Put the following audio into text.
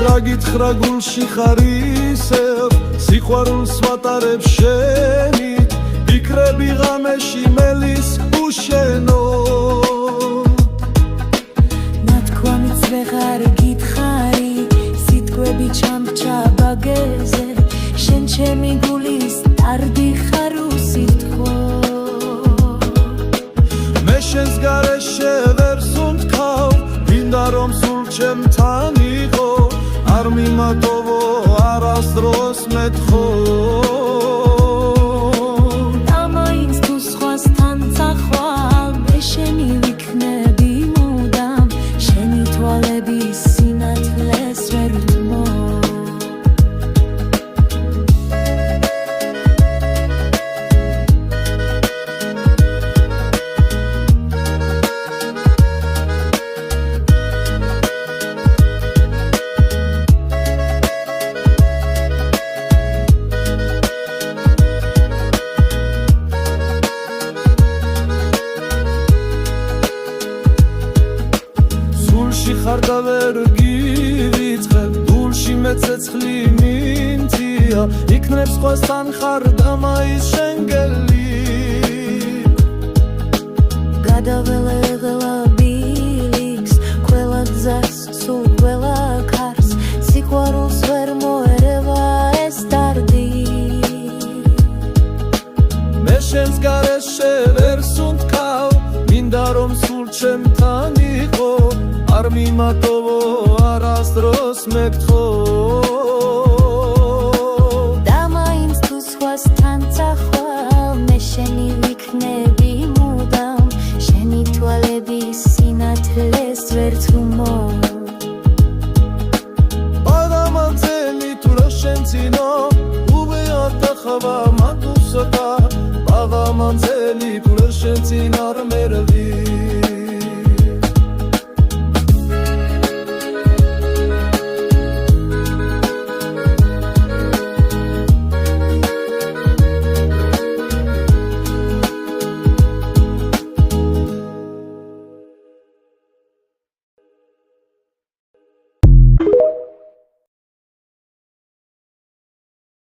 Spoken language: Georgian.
რა გითხრა გულში ხარ ისევ სიყვარულს ვატარებ შენით ფიქრები ღამეში მელის უშენო ნათქვამიც ვეღარ გითხარი სიტყვები ჩამრჩა ბაგეზე შენ ჩემი გულის ტარდი ხარ უსიტყვო მე შენს გარეშე ვერ სუნთქავ მინდა რომ სულ ჩემთან იყო არ მიმატოვო არასდროს მეთხოვ და მაინც თუ სხვასთან წახვალ მე შენი ვიქნები მუდამ შენი თვალების სინათლეს ვერ ვთმო ხარ და ვერ გივიწყებ დულში მეცეცხლი მინთია იქნებ სხვასთან ხარ და მაის შენგელი გადაველე ღელა ბილიქს ყველა გზას სულ ყველა ქარს სიყვარულს ვერ მოერევა ეს ტარდი მე შენს გარეშე ვერ სუნთქავ მინდა რომ სულ ჩემთან იყო არ მიმატოვო არასდროს მეთხოვ და მაინც თუ სხვასთან წახვალ მე შენი ვიქნები მუდამ შენი თვალების სინათლეს ვერ ვთმო ბაღამანძელი თუ რა შენცინო უბეართა ხავა მატუსაკა ბაღამანძელი თუ რა შენცინ არ მერვი